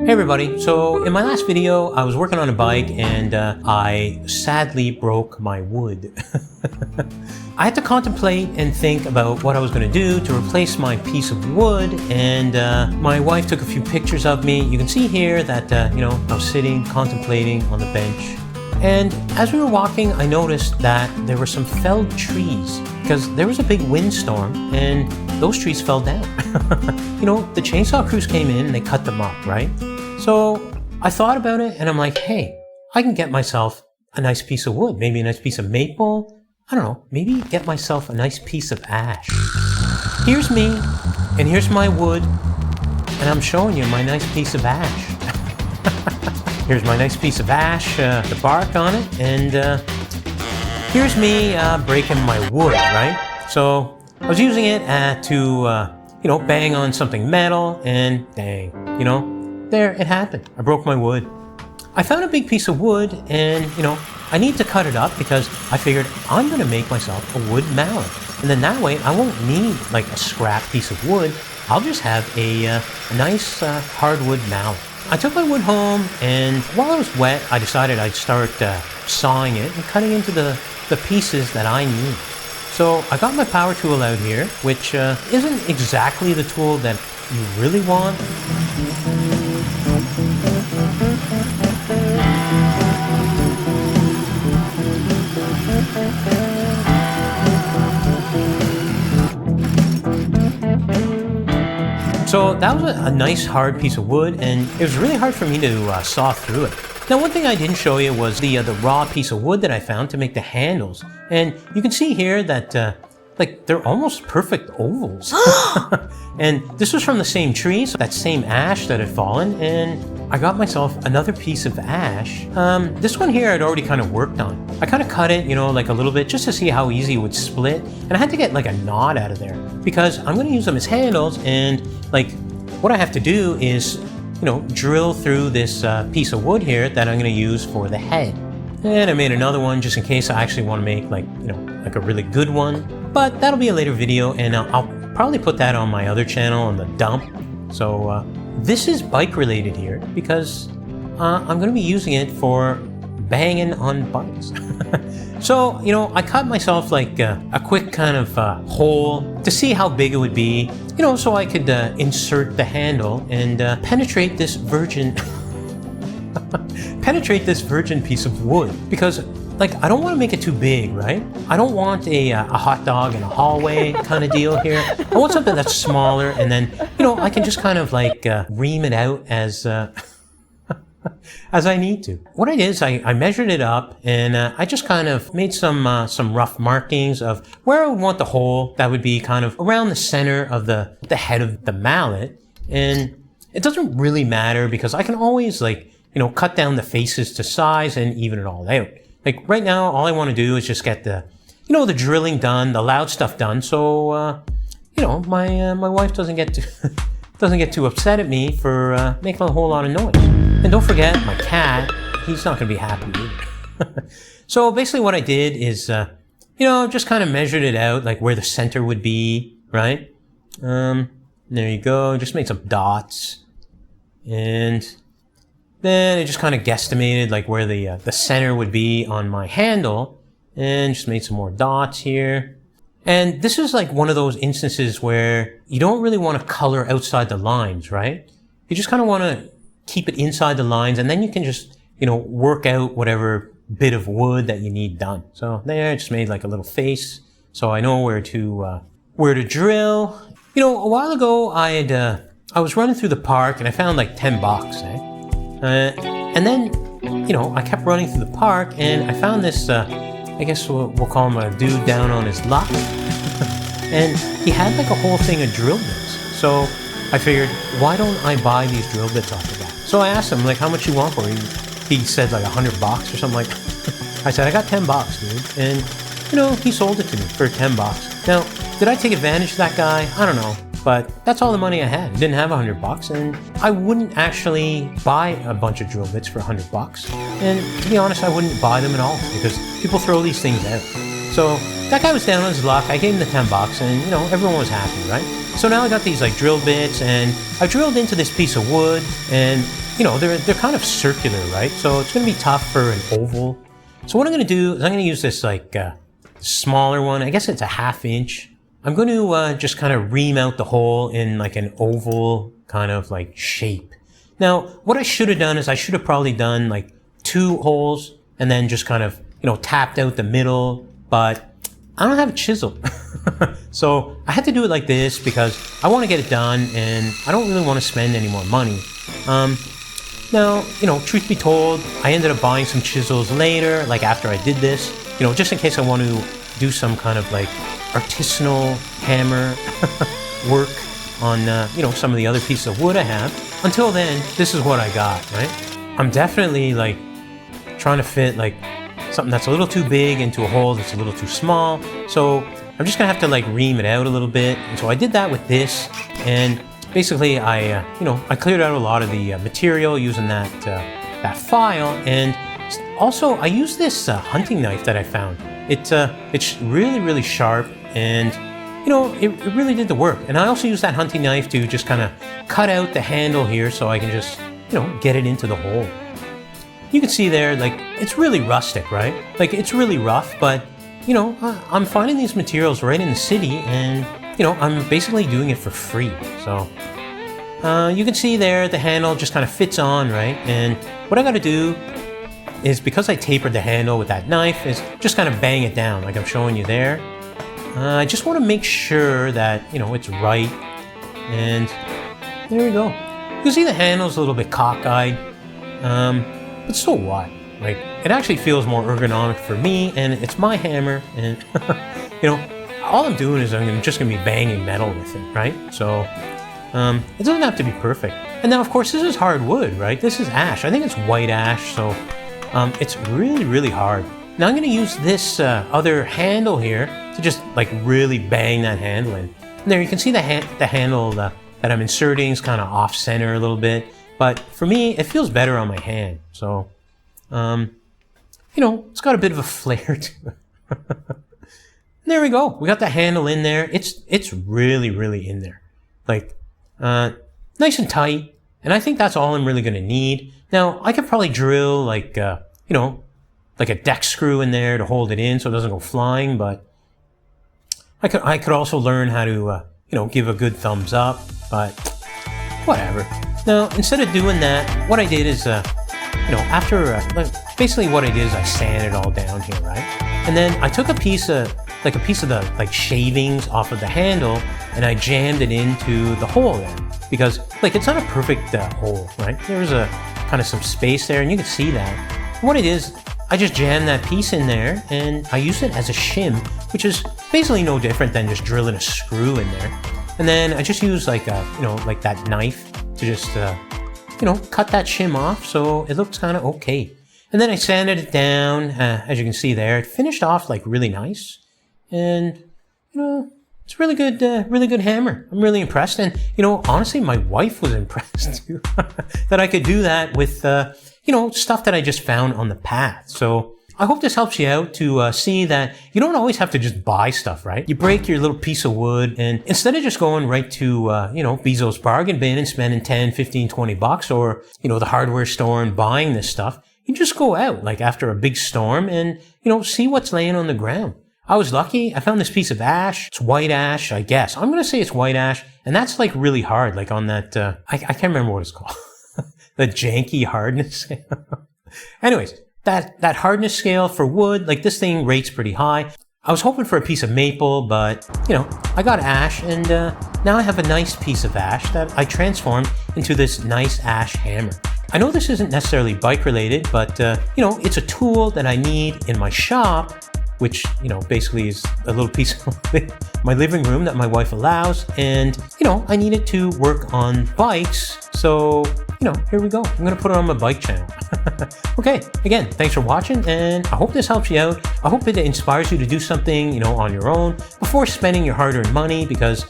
Hey everybody, so in my last video I was working on a bike and I sadly broke my wood. I had to contemplate and think about what I was going to do to replace my piece of wood, and my wife took a few pictures of me. You can see here that I was sitting contemplating on the bench, and as we were walking I noticed that there were some felled trees because there was a big windstorm and those trees fell down. The chainsaw crews came in and they cut them up, right? So I thought about it and I'm like, hey, I can get myself a nice piece of wood, maybe a nice piece of maple. I don't know, maybe get myself a nice piece of ash. Here's me and here's my wood and I'm showing you my nice piece of ash. Here's my nice piece of ash, the bark on it, and here's me breaking my wood, right? So I was using it to bang on something metal, and dang, there it happened. I broke my wood. I found a big piece of wood and, I need to cut it up because I figured I'm going to make myself a wood mallet. And then that way I won't need like a scrap piece of wood. I'll just have a nice hardwood mallet. I took my wood home and while it was wet, I decided I'd start sawing it and cutting into the pieces that I need. So I got my power tool out here, which isn't exactly the tool that you really want. So that was a nice hard piece of wood, and it was really hard for me to saw through it. Now, one thing I didn't show you was the raw piece of wood that I found to make the handles. And you can see here that they're almost perfect ovals. And this was from the same tree, so that same ash that had fallen, and I got myself another piece of ash. This one here I'd already kind of worked on. I kind of cut it, like a little bit just to see how easy it would split. And I had to get like a knot out of there because I'm going to use them as handles, and what I have to do is drill through this piece of wood here that I'm going to use for the head. And I made another one just in case I actually want to make like a really good one. But that'll be a later video, and I'll probably put that on my other channel on the dump. So this is bike related here because I'm going to be using it for banging on bikes. So, I cut myself like a quick kind of hole to see how big it would be, so I could insert the handle and penetrate this virgin piece of wood, because I don't want to make it too big, right? I don't want a hot dog in a hallway kind of deal here. I want something that's smaller, and then I can just kind of ream it out as as I need to. What I did is I measured it up, and I just kind of made some rough markings of where I would want the hole that would be kind of around the center of the head of the mallet. And it doesn't really matter because I can always cut down the faces to size and even it all out. Right now, all I want to do is just get the drilling done, the loud stuff done, so my wife doesn't get too upset at me for making a whole lot of noise. And don't forget, my cat, he's not going to be happy either. So basically what I did is, just kind of measured it out, where the center would be, right? There you go, just made some dots. And then I just kind of guesstimated where the center would be on my handle, and just made some more dots here. And this is one of those instances where you don't really want to color outside the lines, right? You just kind of want to keep it inside the lines, and then you can just, work out whatever bit of wood that you need done. So there, I just made a little face, so I know where to drill. A while ago, I was running through the park, and I found $10, and then, I kept running through the park, and I found this, I guess we'll call him a dude down on his luck. And he had a whole thing of drill bits. So I figured, why don't I buy these drill bits off the guy? So I asked him, how much you want for it? He said $100 or something like that. I said, I got $10, dude. And, he sold it to me for $10. Now, did I take advantage of that guy? I don't know. But that's all the money I had. I didn't have $100, and I wouldn't actually buy a bunch of drill bits for $100. And to be honest, I wouldn't buy them at all because people throw these things out. So that guy was down on his luck. I gave him the $10, and everyone was happy, right? So now I got these like drill bits, and I drilled into this piece of wood, and they're kind of circular, right? So it's going to be tough for an oval. So what I'm going to do is I'm going to use this like smaller one. I guess it's a 1/2 inch. I'm going to just kind of ream out the hole in like an oval kind of like shape. Now, what I should have done is I should have probably done like 2 holes and then just kind of, tapped out the middle, but I don't have a chisel. So I had to do it like this because I want to get it done and I don't really want to spend any more money. Now, truth be told, I ended up buying some chisels later, like after I did this, just in case I want to do some kind of like artisanal hammer work on, some of the other pieces of wood I have. Until then, this is what I got, right? I'm definitely like trying to fit like something that's a little too big into a hole that's a little too small. So I'm just gonna have to like ream it out a little bit. And so I did that with this, and basically I cleared out a lot of the material using that file. And also I used this hunting knife that I found. It's really, really sharp, and it really did the work. And I also used that hunting knife to just kind of cut out the handle here so I can just, get it into the hole. You can see there, like, it's really rustic, right? Like, it's really rough, but, I'm finding these materials right in the city, and, I'm basically doing it for free. So, you can see there, the handle just kind of fits on, right? And what I got to do is, because I tapered the handle with that knife, is just kind of bang it down, like I'm showing you there. I just want to make sure that, it's right. And there we go. You can see the handle's a little bit cockeyed. But so what? Like, it actually feels more ergonomic for me, and it's my hammer, and all I'm doing is I'm just gonna be banging metal with it, right? So it doesn't have to be perfect. And now, of course, this is hardwood, right? This is ash. I think it's white ash, so it's really, really hard. Now I'm gonna use this other handle here to just like really bang that handle in. And there you can see the handle that I'm inserting is kind of off center a little bit. But for me, it feels better on my hand. So, it's got a bit of a flair to it. There we go. We got the handle in there. It's really, really in there. Like, nice and tight. And I think that's all I'm really going to need. Now, I could probably drill like, like a deck screw in there to hold it in so it doesn't go flying. But I could also learn how to, give a good thumbs up. But whatever. Now, instead of doing that, what I did is, basically what I did is I sanded it all down here, right? And then I took a piece of the like shavings off of the handle, and I jammed it into the hole there, because like it's not a perfect hole, right? There's a kind of some space there, and you can see that. What it is, I just jammed that piece in there, and I used it as a shim, which is basically no different than just drilling a screw in there. And then I just used like like that knife to just, cut that shim off so it looks kind of okay. And then I sanded it down, as you can see there. It finished off like really nice. And, it's really good hammer. I'm really impressed. And, honestly, my wife was impressed too, that I could do that with, stuff that I just found on the path. So I hope this helps you out to see that you don't always have to just buy stuff, right? You break your little piece of wood, and instead of just going right to, Bezos bargain bin and spending 10, 15, 20 bucks, or, the hardware store and buying this stuff, you just go out like after a big storm and, see what's laying on the ground. I was lucky. I found this piece of ash. It's white ash, I guess. I'm going to say it's white ash, and that's like really hard, like on that, I can't remember what it's called. The janky hardness. Anyways. That hardness scale for wood, like this thing rates pretty high. I was hoping for a piece of maple, but, I got ash, and now I have a nice piece of ash that I transformed into this nice ash hammer. I know this isn't necessarily bike related, but, it's a tool that I need in my shop, which, basically is a little piece of my living room that my wife allows. And, I need it to work on bikes. So, here we go. I'm going to put it on my bike channel. Okay. Again, thanks for watching, and I hope this helps you out. I hope it inspires you to do something, on your own before spending your hard-earned money, because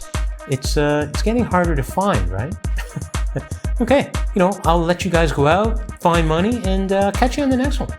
it's getting harder to find, right? Okay. I'll let you guys go out, find money, and catch you on the next one.